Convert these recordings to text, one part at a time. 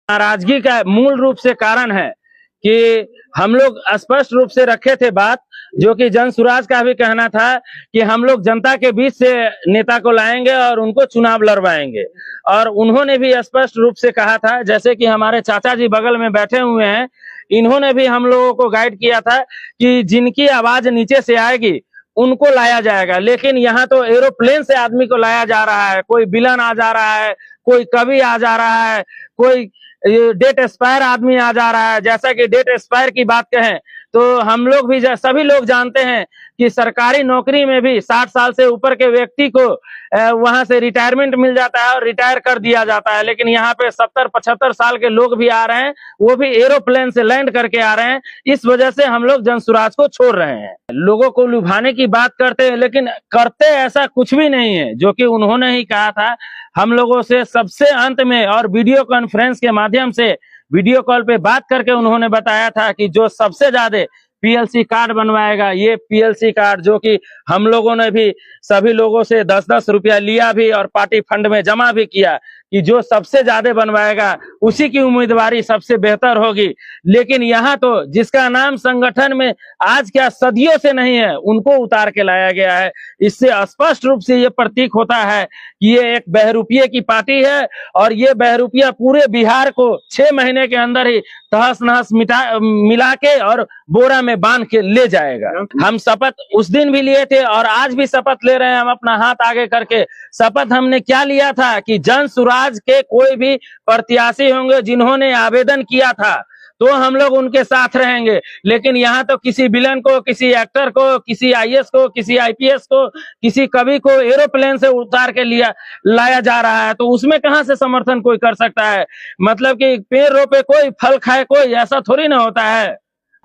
नाराजगी का मूल रूप से कारण है कि हम लोग स्पष्ट रूप से रखे थे बात, जो कि जन सुराज का भी कहना था कि हम लोग जनता के बीच से नेता को लाएंगे और उनको चुनाव लड़वाएंगे। और उन्होंने भी स्पष्ट रूप से कहा था, जैसे कि हमारे चाचा जी बगल में बैठे हुए हैं, इन्होंने भी हम लोगों को गाइड किया था कि जिनकी आवाज नीचे से आएगी उनको लाया जाएगा। लेकिन यहाँ तो एरोप्लेन से आदमी को लाया जा रहा है, कोई विलन आ जा रहा है, कोई कवि आ जा रहा है, कोई डेट एक्सपायर आदमी आ जा रहा है। जैसा कि डेट एक्सपायर की बात कहें तो हम लोग भी सभी लोग जानते हैं कि सरकारी नौकरी में भी 60 साल से ऊपर के व्यक्ति को वहां से रिटायरमेंट मिल जाता है और रिटायर कर दिया जाता है। लेकिन यहाँ पे 70-75 साल के लोग भी आ रहे हैं, वो भी एरोप्लेन से लैंड करके आ रहे हैं। इस वजह से हम लोग जनसुराज को छोड़ रहे हैं। लोगों को लुभाने की बात करते हैं, लेकिन करते ऐसा कुछ भी नहीं है, जो कि उन्होंने ही कहा था हम लोगों से सबसे अंत में। और वीडियो कॉन्फ्रेंस के माध्यम से वीडियो कॉल पे बात करके उन्होंने बताया था कि जो सबसे ज्यादा पीएलसी कार्ड बनवाएगा, ये पीएलसी कार्ड जो कि हम लोगों ने भी सभी लोगों से 10-10 रुपया लिया भी और पार्टी फंड में जमा भी किया कि जो सबसे ज्यादा बनवाएगा उसी की उम्मीदवारी सबसे बेहतर होगी। लेकिन यहाँ तो जिसका नाम संगठन में आज क्या सदियों से नहीं है, उनको उतार के लाया गया है। इससे स्पष्ट रूप से ये प्रतीक होता है कि ये एक बहरूपिये की पार्टी है और ये बहरूपिया पूरे बिहार को 6 महीने के अंदर ही तहस नहस मिला के और बोरा में बांध के ले जाएगा। हम शपथ उस दिन भी लिए थे और आज भी शपथ ले रहे हैं। हम अपना हाथ आगे करके शपथ हमने क्या लिया था कि जन सुराज के कोई भी प्रत्याशी होंगे जिन्होंने आवेदन किया था तो हम लोग उनके साथ रहेंगे। लेकिन यहाँ तो किसी विलन को, किसी एक्टर को, किसी आईएएस को, किसी आईपीएस को, किसी कवि को एरोप्लेन से उतार के लाया जा रहा है, तो उसमें कहाँ से समर्थन कोई कर सकता है। मतलब कि पेड़ रोपे कोई, फल खाए कोई, ऐसा थोड़ी ना होता है।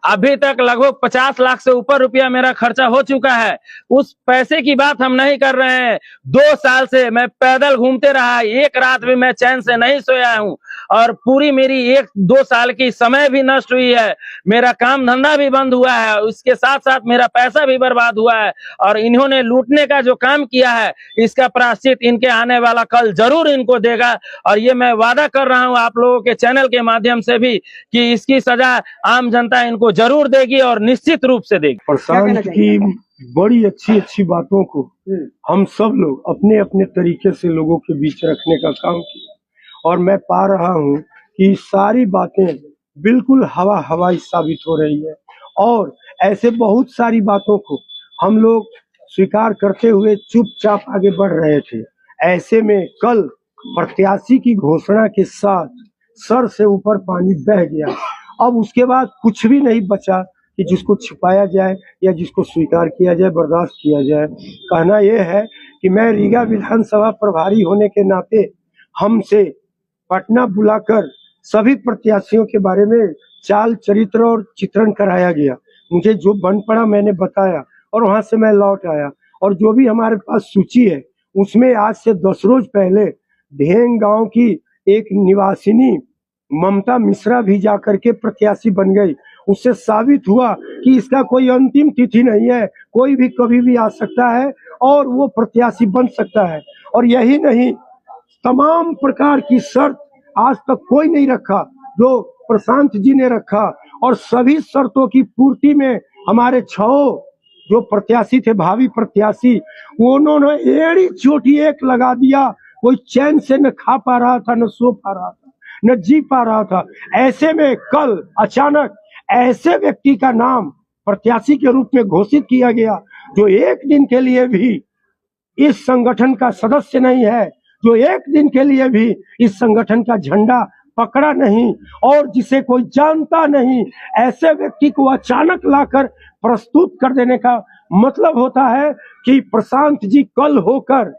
अभी तक लगभग 50 लाख से ऊपर रुपया मेरा खर्चा हो चुका है। उस पैसे की बात हम नहीं कर रहे हैं। 2 साल से मैं पैदल घूमते रहा, एक रात भी मैं चैन से नहीं सोया हूं और पूरी मेरी 1-2 साल की समय भी नष्ट हुई है। मेरा काम धंधा भी बंद हुआ है, उसके साथ साथ मेरा पैसा भी बर्बाद हुआ है। और इन्होंने लूटने का जो काम किया है, इसका प्रायश्चित इनके आने वाला कल जरूर इनको देगा। और ये मैं वादा कर रहा हूं आप लोगों के चैनल के माध्यम से भी कि इसकी सजा आम जनता इनको जरूर देगी और निश्चित रूप से देगी। प्रशांत की बड़ी अच्छी बातों को हम सब लोग अपने अपने तरीके से लोगों के बीच रखने का काम किया और मैं पा रहा हूं कि सारी बातें बिल्कुल हवाई साबित हो रही है। और ऐसे बहुत सारी बातों को हम लोग स्वीकार करते हुए चुपचाप आगे बढ़ रहे थे। ऐसे में कल प्रत्याशी की घोषणा के साथ सर से ऊपर पानी बह गया। अब उसके बाद कुछ भी नहीं बचा कि जिसको छिपाया जाए या जिसको स्वीकार किया जाए, बर्दाश्त किया जाए। कहना यह है कि मैं रीगा विधानसभा प्रभारी होने के नाते हमसे पटना बुलाकर सभी प्रत्याशियों के बारे में चाल चरित्र और चित्रण कराया गया। मुझे जो बन पड़ा मैंने बताया और वहां से मैं लौट आया। और जो भी हमारे पास सूची है उसमें आज से 10 रोज पहले ढेंग गांव की एक निवासिनी ममता मिश्रा भी जाकर के प्रत्याशी बन गई। उससे साबित हुआ कि इसका कोई अंतिम तिथि नहीं है, कोई भी कभी भी आ सकता है और वो प्रत्याशी बन सकता है। और यही नहीं, तमाम प्रकार की शर्त आज तक कोई नहीं रखा जो प्रशांत जी ने रखा। और सभी शर्तों की पूर्ति में हमारे 6 जो प्रत्याशी थे, भावी प्रत्याशी, उन्होंने एड़ी चोटी एक लगा दिया। कोई चैन से न खा पा रहा था, न सो पा रहा था, न जी पा रहा था। ऐसे में कल अचानक ऐसे व्यक्ति का नाम प्रत्याशी के रूप में घोषित किया गया जो एक दिन के लिए भी इस संगठन का सदस्य नहीं है, जो एक दिन के लिए भी इस संगठन का झंडा पकड़ा नहीं और जिसे कोई जानता नहीं। ऐसे व्यक्ति को अचानक लाकर प्रस्तुत कर देने का मतलब होता है कि प्रशांत जी कल होकर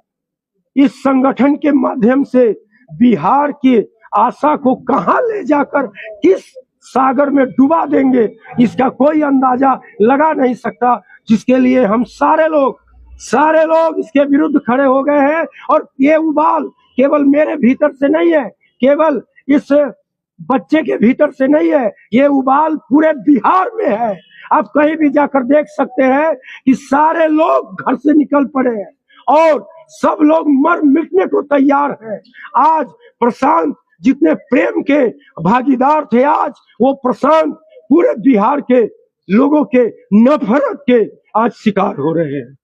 इस संगठन के माध्यम से बिहार की आशा को कहां ले जाकर किस सागर में डुबा देंगे, इसका कोई अंदाजा लगा नहीं सकता। जिसके लिए हम सारे लोग इसके विरुद्ध खड़े हो गए हैं। और ये उबाल केवल मेरे भीतर से नहीं है, केवल इस बच्चे के भीतर से नहीं है, ये उबाल पूरे बिहार में है। आप कहीं भी जाकर देख सकते हैं कि सारे लोग घर से निकल पड़े हैं और सब लोग मर मिटने को तैयार हैं। आज प्रशांत जितने प्रेम के भागीदार थे, आज वो प्रशांत पूरे बिहार के लोगों के नफरत के आज शिकार हो रहे हैं।